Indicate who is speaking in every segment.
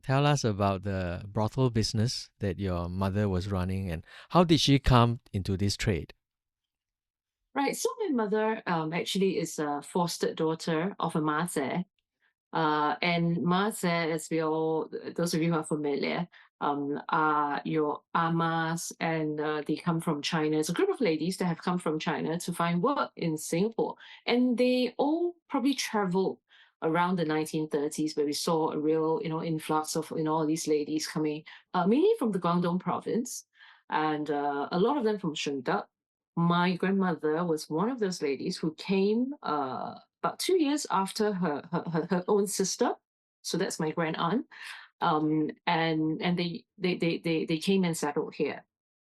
Speaker 1: Tell us about the brothel business that your mother was running, and how did she come into this trade?
Speaker 2: Right. So my mother actually is a foster daughter of a Maze. And Maze, as we all, those of you who are familiar, are your amas, and they come from China. It's a group of ladies that have come from China to find work in Singapore. And they all probably traveled around the 1930s, where we saw a real, influx of, all these ladies coming, mainly from the Guangdong province, and a lot of them from Shunde. My grandmother was one of those ladies who came about 2 years after her own sister. So that's my grand aunt. And they came and settled here.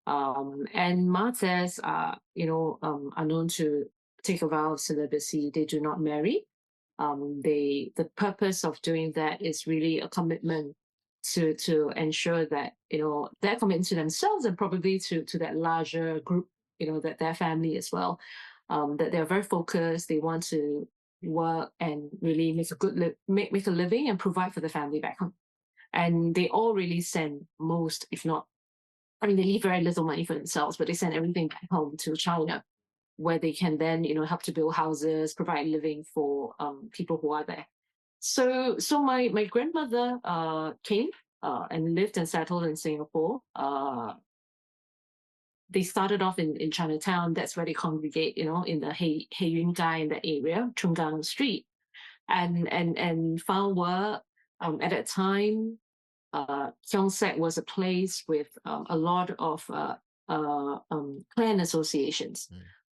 Speaker 2: And Mates are known to take a vow of celibacy. They do not marry. The purpose of doing that is really a commitment to ensure that they're committed to themselves, and probably to that larger group, that their family as well. That they're very focused. They want to work and really make a make a living and provide for the family back home. And they all really send most, if not, I mean, they leave very little money for themselves, but they send everything back home to China, where they can then, help to build houses, provide living for people who are there. So my grandmother came and lived and settled in Singapore. They started off in Chinatown. That's where they congregate, in the Hei Yun Gai, in that area, Chung Gang Street, and found work. At that time, Keong Saik was a place with a lot of clan associations,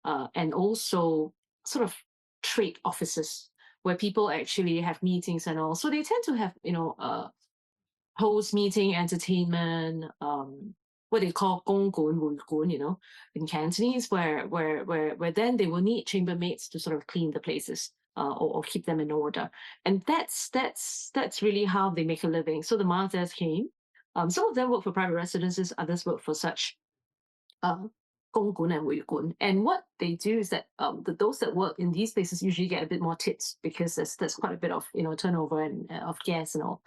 Speaker 1: Mm.
Speaker 2: and also sort of trade offices where people actually have meetings and all. So they tend to have, host meeting, entertainment, what they call gong gun, wu gun, in Cantonese, where then they will need chambermaids to sort of clean the places, or keep them in order. And that's really how they make a living. So the Mazes came. Some of them work for private residences, others work for such gong gun and wu gun. And what they do is that those that work in these places usually get a bit more tips, because there's quite a bit of turnover and of gas and all.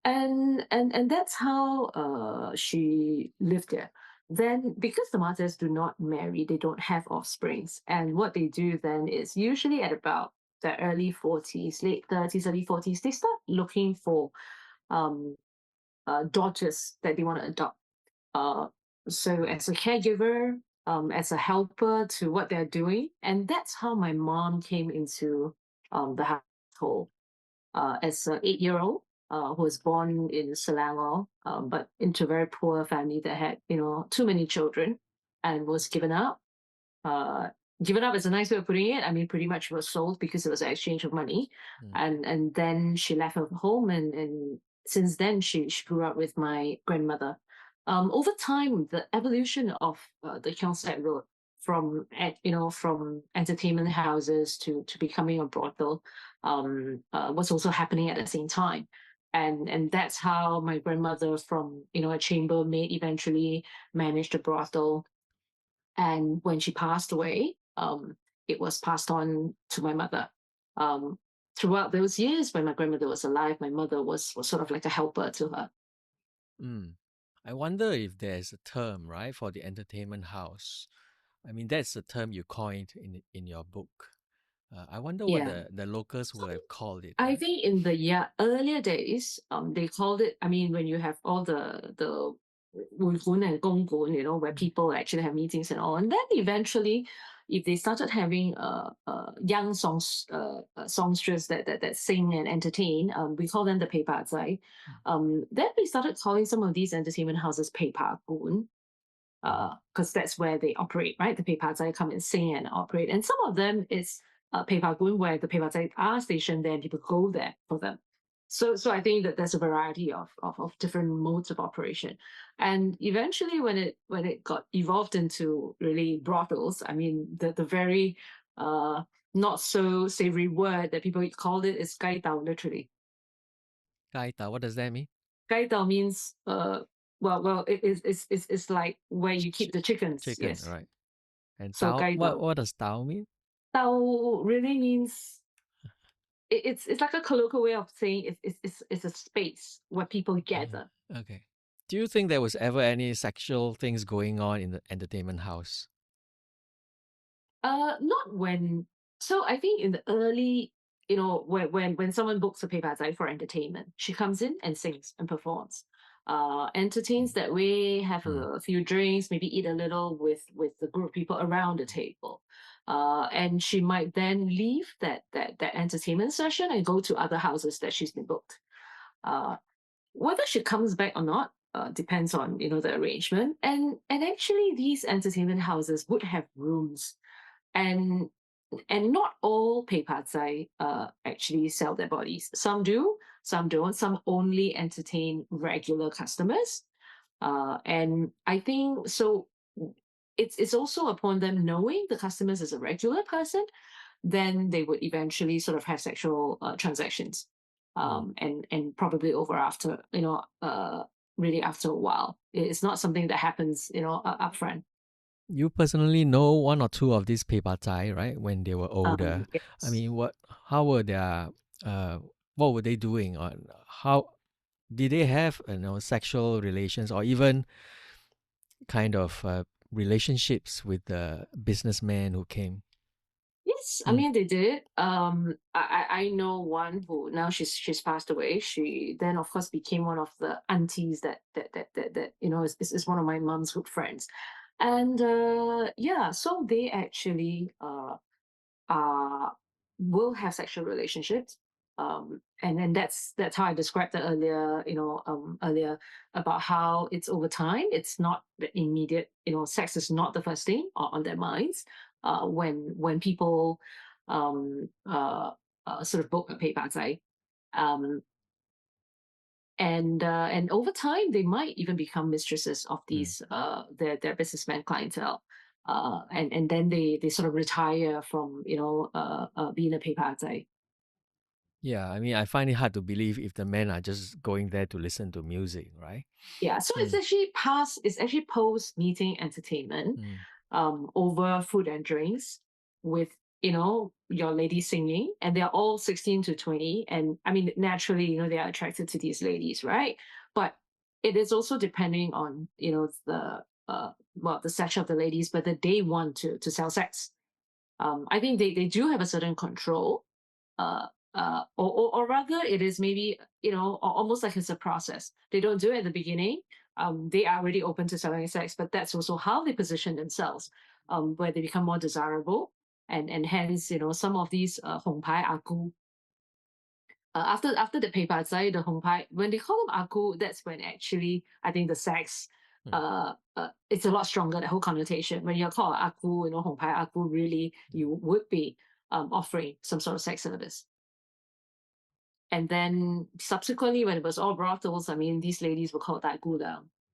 Speaker 2: And that's how she lived there. Then, because the Mazes do not marry, they don't have offsprings, and what they do then is, usually at about the early 40s, late 30s, early 40s, they start looking for um, daughters that they want to adopt. Uh, so as a caregiver, as a helper to what they're doing, and that's how my mom came into the household as an 8-year-old who was born in Selangor, but into a very poor family that had, too many children, and was given up. Uh, Given up is a nice way of putting it. I mean, pretty much was sold because it was an exchange of money,
Speaker 1: Mm.
Speaker 2: and then she left her home, and since then she grew up with my grandmother. Over time, the evolution of the Keong Saik Road from entertainment houses to becoming a brothel was also happening at the same time. And that's how my grandmother, from a chambermaid, eventually managed a brothel. And when she passed away, it was passed on to my mother. Um, Throughout those years when my grandmother was alive, my mother was sort of like a helper to her.
Speaker 1: Mm. I wonder if there's a term, right, for the entertainment house. I mean, that's the term you coined in your book. I wonder what
Speaker 2: Yeah.
Speaker 1: the locals would have called it,
Speaker 2: I
Speaker 1: right?
Speaker 2: think in the earlier days, they called it. I mean, when you have all the Wulgun and Gonggun, where
Speaker 1: Mm.
Speaker 2: people actually have meetings and all, and then eventually, if they started having young songsters that sing and entertain, we call them the Pei Pa Zai.
Speaker 1: Mm.
Speaker 2: Then we started calling some of these entertainment houses Pei Pa Gun, because that's where they operate, right? The Pei come and sing and operate. And some of them is Pei Gun, where the Pei are stationed there and people go there for them. So I think that there's a variety of different modes of operation. And eventually, when it got evolved into really brothels, I mean, the very not so savory word that people called it is gai dao, literally.
Speaker 1: Gaita, what does that mean?
Speaker 2: Gai dao means well, it's like where you keep
Speaker 1: Ch-
Speaker 2: the chickens.
Speaker 1: chicken,
Speaker 2: Yes.
Speaker 1: right? And
Speaker 2: So
Speaker 1: Tao,
Speaker 2: gai
Speaker 1: what
Speaker 2: dao.
Speaker 1: what does Tao mean?
Speaker 2: Dao really means it's like a colloquial way of saying it's a space where people
Speaker 1: Uh,
Speaker 2: gather.
Speaker 1: okay. Do you think there was ever any sexual things going on in the entertainment house?
Speaker 2: Not when. So I think in the early, when someone books a paper for entertainment, she comes in and sings and performs, entertains
Speaker 1: Mm.
Speaker 2: that way, have
Speaker 1: Mm.
Speaker 2: a few drinks, maybe eat a little with the group of people around the table, and she might then leave that entertainment session and go to other houses that she's been booked. Uh, Whether she comes back or not depends on the arrangement, and actually these entertainment houses would have rooms, and not all peipazzai actually sell their bodies. Some do, some don't. Some only entertain regular customers. And I think so. It's also upon them knowing the customers as a regular person, then they would eventually sort of have sexual transactions,
Speaker 1: Mm.
Speaker 2: and probably over after really after a while. It's not something that happens upfront.
Speaker 1: You personally know one or two of these peibatai, right? When they were older, I
Speaker 2: Yes.
Speaker 1: mean, how were their, uh, what were they doing, or how did they have, sexual relations, or even kind of relationships with the businessman who came?
Speaker 2: Yes, I
Speaker 1: Mm.
Speaker 2: mean they did. I know one who now she's passed away. She then of course became one of the aunties that is one of my mom's good friends, and yeah, so they actually uh, will have sexual relationships. And then that's how I described it earlier, earlier about how it's over time. It's not the immediate, sex is not the first thing on their minds. When people um, uh, sort of book a pay um, and over time they might even become mistresses of
Speaker 1: Mm.
Speaker 2: these their businessman clientele, and then they sort of retire from being a paper.
Speaker 1: Yeah, I mean, I find it hard to believe if the men are just going there to listen to music, right?
Speaker 2: Yeah, so
Speaker 1: Mm.
Speaker 2: it's actually post meeting entertainment,
Speaker 1: Mm.
Speaker 2: over food and drinks with your ladies singing, and they're all 16 to 20, and I mean naturally they are attracted to these ladies, right? But it is also depending on the the sex of the ladies, whether they want to sell sex. I think they do have a certain control, uh, or rather, it is maybe almost like it's a process. They don't do it at the beginning. They are already open to selling sex, but that's also how they position themselves, where they become more desirable, and hence some of these hong pai aku. After the paper side, the hong pai, when they call them aku, that's when actually I think the sex
Speaker 1: Mm.
Speaker 2: it's a lot stronger, the whole connotation. When you're called aku, hong pai aku, really
Speaker 1: Mm.
Speaker 2: you would be offering some sort of sex service. And then subsequently, when it was all brothels, I mean, these ladies were called 大姑娘.